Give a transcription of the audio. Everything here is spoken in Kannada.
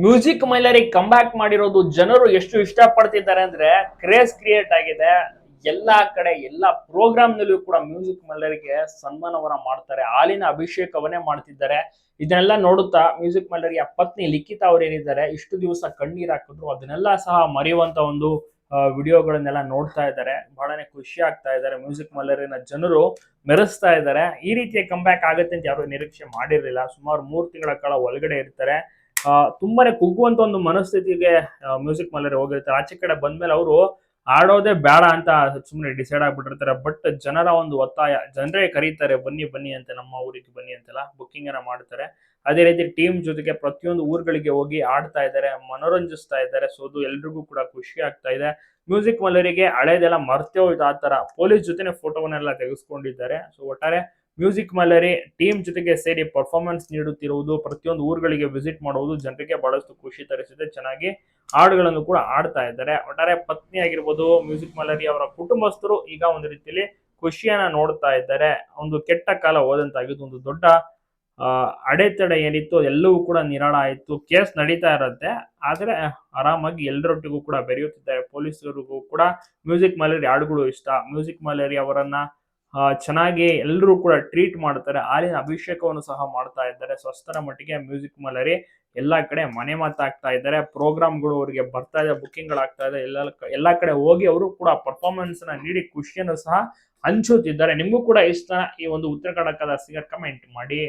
ಮ್ಯೂಸಿಕ್ ಮೈಲರಿ ಕಮ್ ಬ್ಯಾಕ್ ಮಾಡಿರೋದು ಜನರು ಎಷ್ಟು ಇಷ್ಟಪಡ್ತಿದ್ದಾರೆ ಅಂದ್ರೆ ಕ್ರೇಜ್ ಕ್ರಿಯೇಟ್ ಆಗಿದೆ. ಎಲ್ಲಾ ಕಡೆ ಎಲ್ಲಾ ಪ್ರೋಗ್ರಾಮ್ ನಲ್ಲೂ ಕೂಡ ಮ್ಯೂಸಿಕ್ ಮೈಲರಿಗೆ ಸನ್ಮಾನವನ್ನ ಮಾಡ್ತಾರೆ, ಹಾಲಿನ ಅಭಿಷೇಕವನ್ನೇ ಮಾಡ್ತಿದ್ದಾರೆ. ಇದನ್ನೆಲ್ಲ ನೋಡುತ್ತಾ ಮ್ಯೂಸಿಕ್ ಮೈಲರಿಯ ಪತ್ನಿ ಲಿಖಿತಾ ಅವ್ರು ಏನಿದ್ದಾರೆ ಇಷ್ಟು ದಿವಸ ಕಣ್ಣೀರ್ ಹಾಕಿದ್ರು ಅದನ್ನೆಲ್ಲ ಸಹ ಮರೆಯುವಂತ ಒಂದು ವಿಡಿಯೋಗಳನ್ನೆಲ್ಲ ನೋಡ್ತಾ ಇದ್ದಾರೆ. ಬಹಳನೇ ಖುಷಿ ಆಗ್ತಾ ಇದ್ದಾರೆ. ಮ್ಯೂಸಿಕ್ ಮೈಲರಿನ ಜನರು ಮೆರೆಸ್ತಾ ಇದ್ದಾರೆ. ಈ ರೀತಿಯ ಕಮ್ ಬ್ಯಾಕ್ ಆಗುತ್ತೆ ಅಂತ ಯಾರು ನಿರೀಕ್ಷೆ ಮಾಡಿರ್ಲಿಲ್ಲ. ಸುಮಾರು 3 ತಿಂಗಳ ಕಾಲ ಒಳಗಡೆ ಇರ್ತಾರೆ. ತುಂಬಾನೇ ಕುಗ್ಗುವಂತ ಒಂದು ಮನಸ್ಥಿತಿಗೆ ಮ್ಯೂಸಿಕ್ ಮೈಲರಿ ಹೋಗಿರ್ತಾರೆ. ಆಚೆ ಕಡೆ ಬಂದ್ಮೇಲೆ ಅವರು ಆಡೋದೇ ಬೇಡ ಅಂತ ಸುಮ್ಮನೆ ಡಿಸೈಡ್ ಆಗ್ಬಿಟ್ಟಿರ್ತಾರೆ. ಬಟ್ ಜನರ ಒಂದು ಒತ್ತಾಯ, ಜನರೇ ಕರೀತಾರೆ ಬನ್ನಿ ಬನ್ನಿ ಅಂತ, ನಮ್ಮ ಊರಿಗೆ ಬನ್ನಿ ಅಂತೆಲ್ಲ ಬುಕ್ಕಿಂಗ್ ಅನ್ನ ಮಾಡ್ತಾರೆ. ಅದೇ ರೀತಿ ಟೀಮ್ ಜೊತೆಗೆ ಪ್ರತಿಯೊಂದು ಊರುಗಳಿಗೆ ಹೋಗಿ ಆಡ್ತಾ ಇದ್ದಾರೆ, ಮನೋರಂಜಿಸ್ತಾ ಇದ್ದಾರೆ. ಸೊ ಅದು ಎಲ್ರಿಗೂ ಕೂಡ ಖುಷಿ ಆಗ್ತಾ ಇದೆ. ಮ್ಯೂಸಿಕ್ ಮೈಲರಿಗೆ ಹಳೇದೆಲ್ಲ ಮರ್ತೇ ಹೋಯ್ತು. ಆ ತರ ಪೊಲೀಸ್ ಜೊತೆನೆ ಫೋಟೋವನ್ನೆಲ್ಲ ತೆಗೆಸ್ಕೊಂಡಿದ್ದಾರೆ. ಸೊ ಒಟ್ಟಾರೆ ಮ್ಯೂಸಿಕ್ ಮೈಲರಿ ಟೀಮ್ ಜೊತೆಗೆ ಸೇರಿ ಪರ್ಫಾರ್ಮೆನ್ಸ್ ನೀಡುತ್ತಿರುವುದು, ಪ್ರತಿಯೊಂದು ಊರುಗಳಿಗೆ ವಿಸಿಟ್ ಮಾಡುವುದು ಜನರಿಗೆ ಬಹಳಷ್ಟು ಖುಷಿ ತರಿಸಿದೆ. ಚೆನ್ನಾಗಿ ಹಾಡುಗಳನ್ನು ಕೂಡ ಆಡ್ತಾ ಇದ್ದಾರೆ. ಒಟ್ಟಾರೆ ಪತ್ನಿ ಆಗಿರ್ಬೋದು, ಮ್ಯೂಸಿಕ್ ಮೈಲರಿ ಅವರ ಕುಟುಂಬಸ್ಥರು ಈಗ ಒಂದು ರೀತಿಯಲ್ಲಿ ಖುಷಿಯನ್ನ ನೋಡ್ತಾ ಇದ್ದಾರೆ. ಒಂದು ಕೆಟ್ಟ ಕಾಲ ಹೋದಂತಾಗಿದ್ದು, ಒಂದು ದೊಡ್ಡ ಅಡೆತಡೆ ಏನಿತ್ತು ಎಲ್ಲವೂ ಕೂಡ ನಿರಾಳ ಆಯಿತು. ಕೇಸ್ ನಡೀತಾ ಇರುತ್ತೆ, ಆದ್ರೆ ಆರಾಮಾಗಿ ಎಲ್ಲರೊಟ್ಟಿಗೂ ಕೂಡ ಬೆರೆಯುತ್ತಿದ್ದಾರೆ. ಪೊಲೀಸರಿಗೂ ಕೂಡ ಮ್ಯೂಸಿಕ್ ಮೈಲರಿ ಹಾಡುಗಳು ಇಷ್ಟ. ಮ್ಯೂಸಿಕ್ ಮೈಲರಿ ಅವರನ್ನ ಚೆನ್ನಾಗಿ ಎಲ್ಲರೂ ಕೂಡ ಟ್ರೀಟ್ ಮಾಡ್ತಾರೆ. ಹಾಲಿನ ಅಭಿಷೇಕವನ್ನು ಸಹ ಮಾಡ್ತಾ ಇದ್ದಾರೆ. ಸ್ವಸ್ಥರ ಮಟ್ಟಿಗೆ ಮ್ಯೂಸಿಕ್ ಮೈಲರಿ ಎಲ್ಲಾ ಕಡೆ ಮನೆ ಮಾತಾಗ್ತಾ ಇದ್ದಾರೆ. ಪ್ರೋಗ್ರಾಮ್ಗಳು ಅವರಿಗೆ ಬರ್ತಾ ಇದೆ, ಬುಕ್ಕಿಂಗ್ಗಳಾಗ್ತಾ ಇದೆ. ಎಲ್ಲಾ ಕಡೆ ಹೋಗಿ ಅವರು ಕೂಡ ಪರ್ಫಾರ್ಮೆನ್ಸ್ ನ ನೀಡಿ ಖುಷಿಯನ್ನು ಸಹ ಹಂಚುತ್ತಿದ್ದಾರೆ. ನಿಮಗೂ ಕೂಡ ಇಷ್ಟ ಈ ಒಂದು ಉತ್ತರ ಕರ್ನಾಟಕದ ಸಿಂಗರ್? ಕಮೆಂಟ್ ಮಾಡಿ.